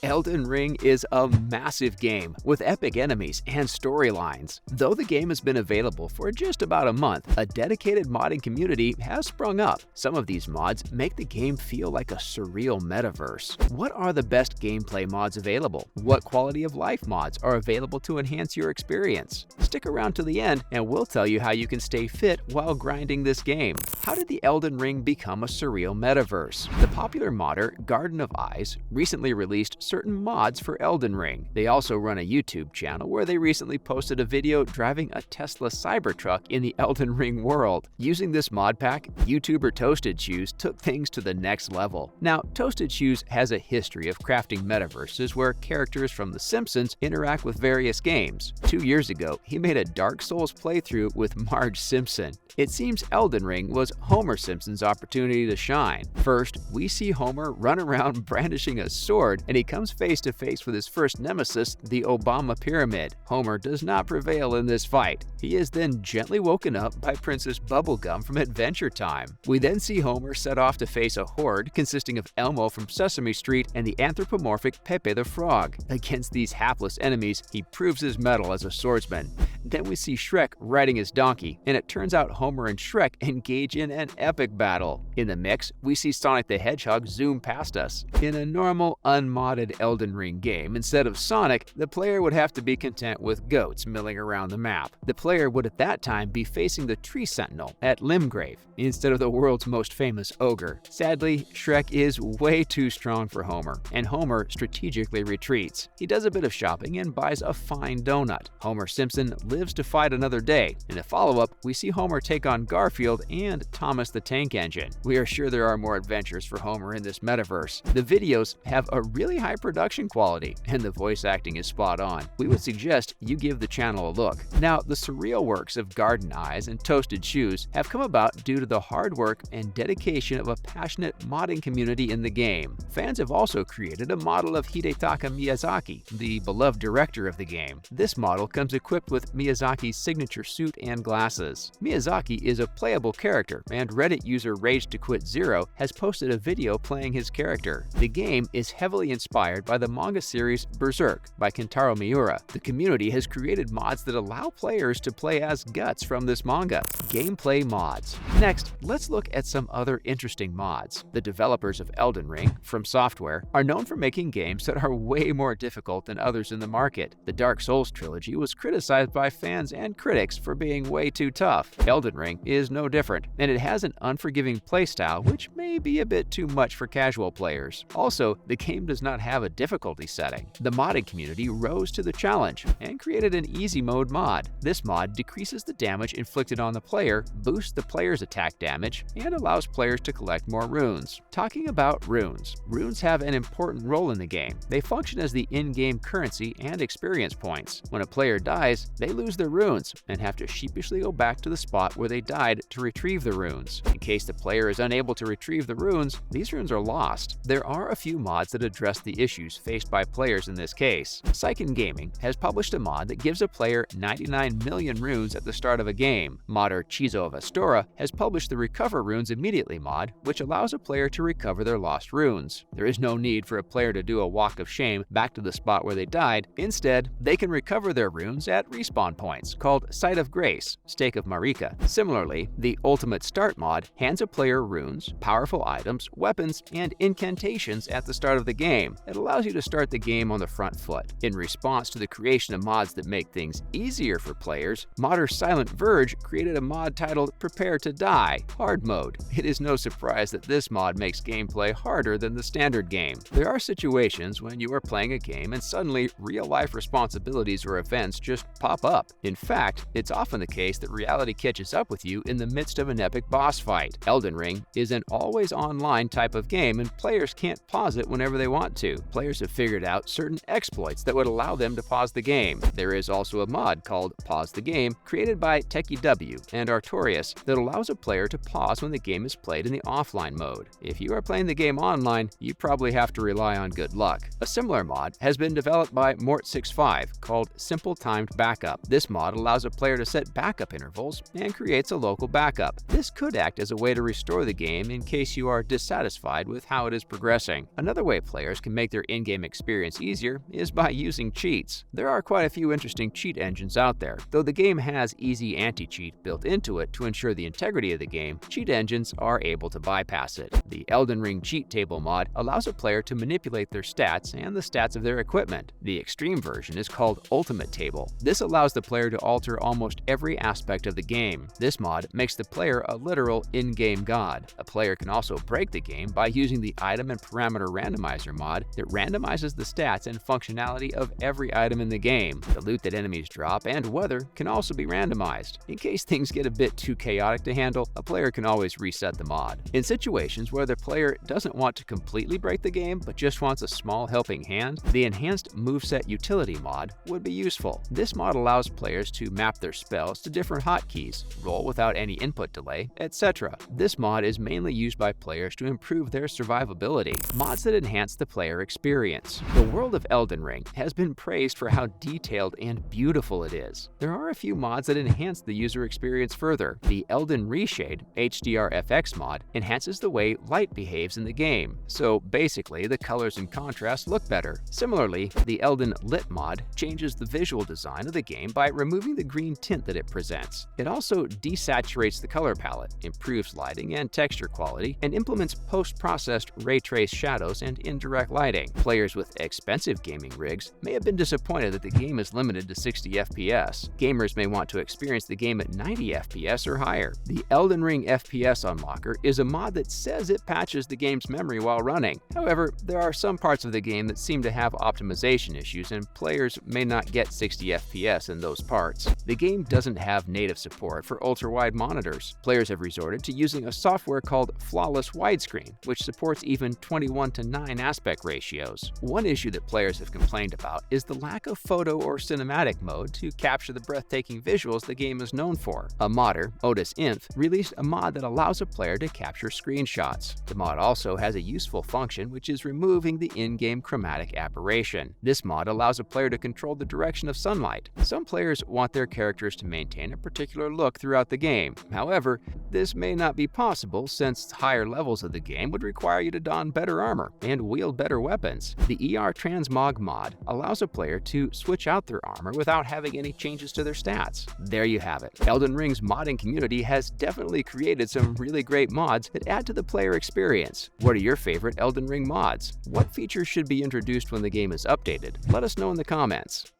Elden Ring is a massive game with epic enemies and storylines. Though the game has been available for just about a month, a dedicated modding community has sprung up. Some of these mods make the game feel like a surreal metaverse. What are the best gameplay mods available? What quality of life mods are available to enhance your experience? Stick around to the end and we'll tell you how you can stay fit while grinding this game. How did the Elden Ring become a surreal metaverse? The popular modder Garden of Eyes recently released certain mods for Elden Ring. They also run a YouTube channel where they recently posted a video driving a Tesla Cybertruck in the Elden Ring world. Using this mod pack, YouTuber ToastedShoes took things to the next level. Now, ToastedShoes has a history of crafting metaverses where characters from The Simpsons interact with various games. 2 years ago, he made a Dark Souls playthrough with Marge Simpson. It seems Elden Ring was Homer Simpson's opportunity to shine. First, we see Homer run around brandishing a sword, and he comes face to face with his first nemesis, the Obama Pyramid. Homer does not prevail in this fight. He is then gently woken up by Princess Bubblegum from Adventure Time. We then see Homer set off to face a horde consisting of Elmo from Sesame Street and the anthropomorphic Pepe the Frog. Against these hapless enemies, he proves his mettle as a swordsman. Then we see Shrek riding his donkey, and it turns out Homer and Shrek engage in an epic battle. In the mix, we see Sonic the Hedgehog zoom past us. In a normal, unmodded Elden Ring game, instead of Sonic, the player would have to be content with goats milling around the map. The player would at that time be facing the Tree Sentinel at Limgrave, instead of the world's most famous ogre. Sadly, Shrek is way too strong for Homer, and Homer strategically retreats. He does a bit of shopping and buys a fine donut. Homer Simpson lives to fight another day. In the follow-up, we see Homer take on Garfield and Thomas the Tank Engine. We are sure there are more adventures for Homer in this metaverse. The videos have a really high production quality, and the voice acting is spot on. We would suggest you give the channel a look. Now, the surreal works of Garden Eyes and ToastedShoes have come about due to the hard work and dedication of a passionate modding community in the game. Fans have also created a model of Hidetaka Miyazaki, the beloved director of the game. This model comes equipped with Miyazaki's signature suit and glasses. Miyazaki is a playable character, and Reddit user Rage to Quit Zero has posted a video playing his character. The game is heavily inspired by the manga series Berserk by Kentaro Miura. The community has created mods that allow players to play as Guts from this manga. Gameplay mods. Next, let's look at some other interesting mods. The developers of Elden Ring, FromSoftware, are known for making games that are way more difficult than others in the market. The Dark Souls trilogy was criticized by fans and critics for being way too tough. Elden Ring is no different, and it has an unforgiving playstyle which may be a bit too much for casual players. Also, the game does not have a difficulty setting. The modding community rose to the challenge and created an easy mode mod. This mod decreases the damage inflicted on the player, boosts the player's attack damage, and allows players to collect more runes. Talking about runes, runes have an important role in the game. They function as the in-game currency and experience points. When a player dies, they lose their runes and have to sheepishly go back to the spot where they died to retrieve the runes. In case the player is unable to retrieve the runes, these runes are lost. There are a few mods that address the issues faced by players in this case. Syken Gaming has published a mod that gives a player 99 million runes at the start of a game. Modder Chizo of Astora has published the Recover Runes Immediately mod, which allows a player to recover their lost runes. There is no need for a player to do a walk of shame back to the spot where they died. Instead, they can recover their runes at respawn points called Site of Grace, Stake of Marika. Similarly, the Ultimate Start mod hands a player runes, powerful items, weapons, and incantations at the start of the game. It allows you to start the game on the front foot. In response to the creation of mods that make things easier for players, modder Silent Verge created a mod titled Prepare to Die Hard Mode. It is no surprise that this mod makes gameplay harder than the standard game. There are situations when you are playing a game and suddenly real-life responsibilities or events just pop up. In fact, it's often the case that reality catches up with you in the midst of an epic boss fight. Elden Ring is an always online type of game, and players can't pause it whenever they want to. Players have figured out certain exploits that would allow them to pause the game. There is also a mod called Pause the Game, created by TechieW and Artorias, that allows a player to pause when the game is played in the offline mode. If you are playing the game online, you probably have to rely on good luck. A similar mod has been developed by Mort65 called Simple Timed Backup. This mod allows a player to set backup intervals and creates a local backup. This could act as a way to restore the game in case you are dissatisfied with how it is progressing. Another way players can make their in-game experience easier is by using cheats. There are quite a few interesting cheat engines out there. Though the game has easy anti-cheat built into it to ensure the integrity of the game, cheat engines are able to bypass it. The Elden Ring cheat table mod allows a player to manipulate their stats and the stats of their equipment. The extreme version is called Ultimate Table. This allows the player to alter almost every aspect of the game. This mod makes the player a literal in-game god. A player can also break the game by using the Item and Parameter Randomizer mod that randomizes the stats and functionality of every item in the game. The loot that enemies drop and weather can also be randomized. In case things get a bit too chaotic to handle, a player can always reset the mod. In situations where the player doesn't want to completely break the game but just wants a small helping hand, the Enhanced Moveset Utility mod would be useful. This mod allows players to map their spells to different hotkeys, roll without any input delay, etc. This mod is mainly used by players to improve their survivability. Mods that enhance the player experience. The world of Elden Ring has been praised for how detailed and beautiful it is. There are a few mods that enhance the user experience further. The Elden Reshade HDR-FX mod enhances the way light behaves in the game, so basically the colors and contrast look better. Similarly, the Elden Lit mod changes the visual design of the game by removing the green tint that it presents. It also desaturates the color palette, improves lighting and texture quality, and implements post-processed ray trace shadows and indirect lighting. Players with expensive gaming rigs may have been disappointed that the game is limited to 60 FPS. Gamers may want to experience the game at 90 FPS or higher. The Elden Ring FPS Unlocker is a mod that says it patches the game's memory while running. However, there are some parts of the game that seem to have optimization issues and players may not get 60 FPS in those parts. The game doesn't have native support for ultra-wide monitors. Players have resorted to using a software called Flawless Widescreen, which supports even 21:9 aspect ratios. One issue that players have complained about is the lack of photo or cinematic mode to capture the breathtaking visuals the game is known for. A modder, Otis Inf, released a mod that allows a player to capture screenshots. The mod also has a useful function, which is removing the in-game chromatic aberration. This mod allows a player to control the direction of sunlight. Some players want their characters to maintain a particular look throughout the game. However, this may not be possible since higher levels of the game would require you to don better armor and wield better weapons. The ER Transmog mod allows a player to switch out their armor without having any changes to their stats. There you have it. Elden Ring's modding community has definitely created some really great mods that add to the player experience. What are your favorite Elden Ring mods? What features should be introduced when the game is updated? Let us know in the comments.